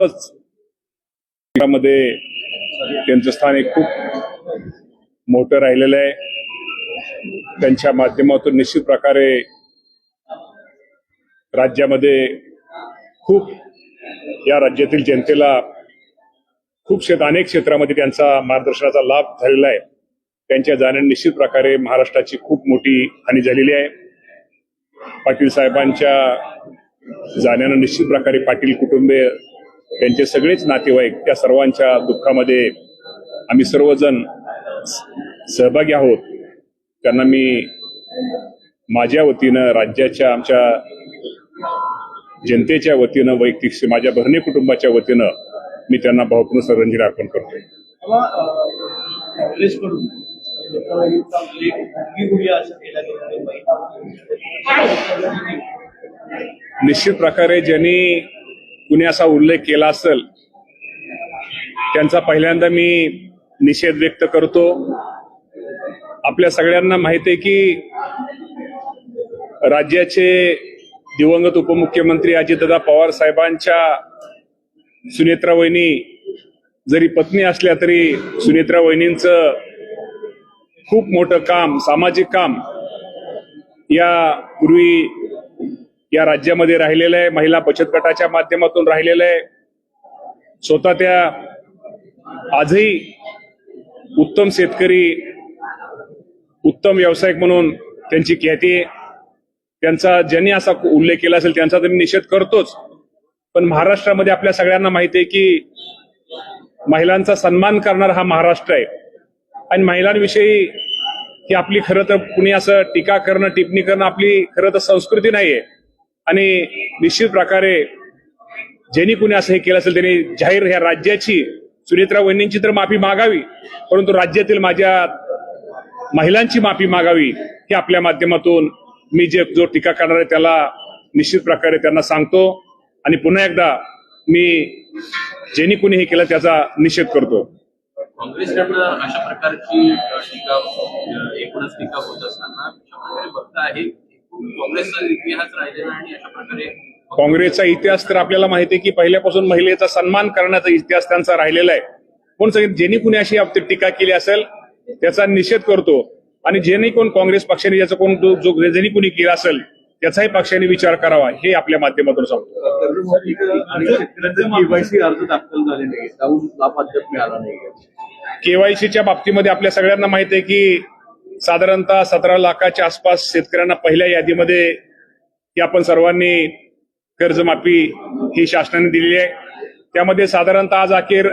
मध्ये त्यांचं स्थान एक खूप मोठं राहिलेलं आहे। त्यांच्या माध्यमातून निश्चित प्रकारे राज्यामध्ये खूप या राज्यातील जनतेला खूप अनेक क्षेत्रामध्ये त्यांचा मार्गदर्शनाचा लाभ झालेला आहे। त्यांच्या जाण्याने निश्चित प्रकारे महाराष्ट्राची खूप मोठी हानी झालेली आहे। पाटील साहेबांच्या जाण्याने निश्चित प्रकारे पाटील कुटुंबीय त्यांचे सगळेच नातेवाईक त्या सर्वांच्या दुःखामध्ये आम्ही सर्वजण सहभागी आहोत। त्यांना मी माझ्या वतीनं राज्याच्या आमच्या जनतेच्या वतीनं वैयक्तिक माझ्या भरणे कुटुंबाच्या वतीनं मी त्यांना भावपूर्ण श्रद्धांजली अर्पण करतो। निश्चित प्रकारे ज्यांनी कुणी असा उल्लेख केला असेल त्यांचा पहिल्यांदा मी निषेध व्यक्त करतो। आपल्या सगळ्यांना माहिती आहे की राज्याचे दिवंगत उपमुख्यमंत्री अजितदादा पवार साहेबांच्या सुनेत्रा वहिनी जरी पत्नी असल्या तरी सुनेत्रा वहिनींचं खूप मोठं काम, सामाजिक काम यापूर्वी या राज्यामध्ये राहिलेलं आहे। महिला बचत गटाच्या माध्यमातून राहिलेलं आहे। स्वतः त्या आजही उत्तम शेतकरी, उत्तम व्यावसायिक म्हणून त्यांची ख्याती आहे। त्यांचा ज्यांनी असा उल्लेख केला असेल त्यांचा तर मी निषेध करतोच, पण महाराष्ट्रामध्ये आपल्या सगळ्यांना माहिती आहे की महिलांचा सन्मान करणारा हा महाराष्ट्र आहे आणि महिलांविषयी ही आपली खरं तर कुणी असं टीका करणं, टिप्पणी करणं आपली खरं तर संस्कृती नाहीये। आणि निश्चित प्रकारे ज्यांनी कुणी असं हे केलं असेल त्यांनी जाहीर ह्या राज्याची, सुनेत्रा वहिनींची तर माफी मागावी, परंतु राज्यातील माझ्या महिलांची माफी मागावी हे आपल्या माध्यमातून मी जो टीका करणार आहे त्याला निश्चित प्रकारे त्यांना सांगतो आणि पुन्हा एकदा मी ज्यांनी कुणी हे केलं त्याचा निषेध करतो। काँग्रेसकडनं अशा प्रकारची टीका एकूणच टीका होत असताना अशा प्रकारे बघता आहे काँग्रेसचा इतिहास राहिलेला आणि अशा प्रकारे काँग्रेसचा इतिहास तर आपल्याला माहिती आहे की पहिल्यापासून महिलेचा सन्मान करण्याचा इतिहास त्यांचा राहिलेला आहे। पण ज्यांनी कुणी अशी टीका केली असेल त्याचा निषेध करतो आणि ज्यांनी कोण काँग्रेस पक्षाने ज्याचा कोण ज्यांनी कुणी केला असेल त्याचाही पक्षाने विचार करावा हे आपल्या माध्यमातून सांगतो। केवायसी अर्ज दाखल झाले नाही, त्याहून लाभ अद्याप मिळाला नाही। केवायसीच्या बाबतीमध्ये आपल्या सगळ्यांना माहिती आहे की साधारणतः 17 लाखाच्या आसपास शेतकऱ्यांना पहिल्या यादीमध्ये की आपण सर्वांनी कर्जमाफी ही शासनाने दिलेली आहे। त्यामध्ये साधारणतः आज अखेर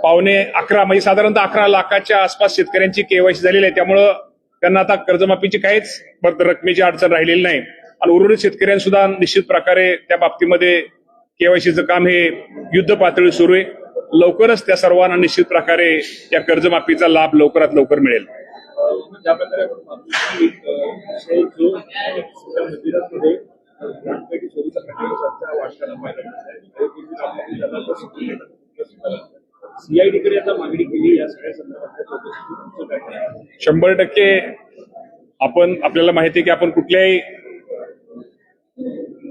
11.5 म्हणजे साधारणतः 11 लाखाच्या आसपास शेतकऱ्यांची केवायसी झालेली आहे। त्यामुळं त्यांना आता कर्जमाफीची काहीच रकमेची अडचण राहिलेली नाही आणि उर्वरित शेतकऱ्यांना सुद्धा निश्चित प्रकारे त्या बाबतीमध्ये केवायसीचं काम हे युद्ध पातळी सुरू आहे। लवकरच त्या सर्वांना निश्चित प्रकारे या कर्जमाफीचा लाभ लवकरात लवकर मिळेल। सीआयडीकडे आता मागणी केली या सगळ्या संदर्भात 100% आपल्याला माहिती आहे की आपण कुठल्याही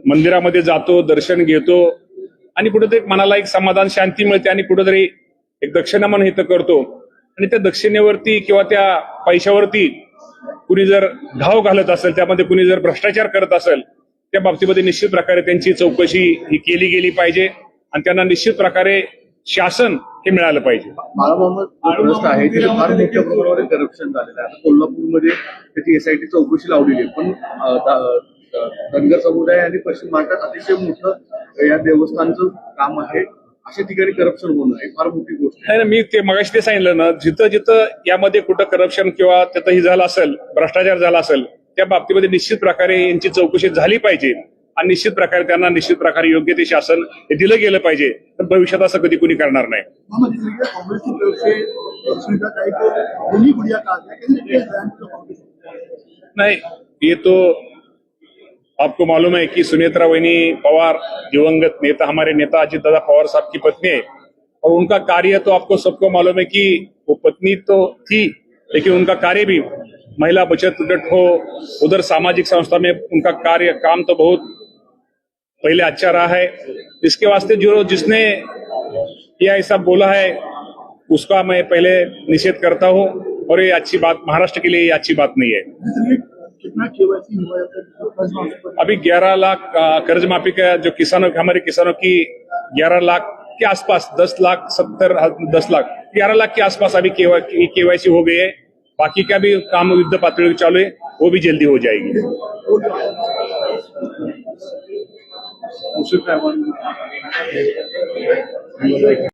मंदिरामध्ये जातो, दर्शन घेतो आणि कुठेतरी मनाला एक समाधान, शांती मिळते आणि कुठेतरी एक दक्षिणा म्हणून हित करतो आणि त्या दक्षिणेवरती किंवा त्या पैशावरती कुणी जर घाव घालत असेल, त्यामध्ये कुणी जर भ्रष्टाचार करत असेल त्या बाबतीमध्ये निश्चित प्रकारे त्यांची चौकशी ही केली गेली पाहिजे आणि त्यांना निश्चित प्रकारे शासन हे मिळालं पाहिजे। बाळा मोहम्मद आहे तिथे फार मोठ्या प्रमाणावर करप्शन झालेलं आहे। आता कोल्हापूरमध्ये त्याची एसआयटी चौकशी लावलेली आहे, पण धनगर समुदाय आणि पश्चिम महाराष्ट्रात अतिशय मोठं या देवस्थानचं काम आहे, अशा ठिकाणी करप्शन होणं ही फार मोठी गोष्ट आहे। मी ते मगाशी ते सांगितलं ना, जिथं जिथं यामध्ये कुठं करप्शन किंवा तिथं ही झालं असेल, भ्रष्टाचार झाला असेल त्या बाबतीमध्ये निश्चित प्रकारे यांची चौकशी झाली पाहिजे आणि निश्चित प्रकारे त्यांना निश्चित प्रकारे योग्य ते शासन हे दिलं गेलं पाहिजे, तर भविष्यात असं कधी कुणी करणार नाही। नहीं, ये तो आपको मालूम है कि सुनेत्रा वहिनी पवार दिवंगत नेता, हमारे नेता अजितदादा पवार साहब की पत्नी है और उनका कार्य तो आपको सबको मालूम है कि वो पत्नी तो थी लेकिन उनका कार्य भी महिला बचत गट हो, उधर सामाजिक संस्था में उनका काम तो बहुत पहले अच्छा रहा है। इसके वास्ते जो जिसने ये ऐसा बोला है उसका मैं पहले निषेध करता हूं, और ये अच्छी बात, महाराष्ट्र के लिए ये अच्छी बात नहीं है। कितना केवाईसी हुआ है कर्ज माफी पर? अभी 11 लाख कर्ज माफी का जो हमारे किसानों की 11 लाख के आसपास, 10 लाख 11 लाख के आसपास अभी केवाईसी हो गई है। बाकी का भी काम युद्ध पातळीवर चालू है, वो भी जल्दी हो जाएगी। मुश्किल है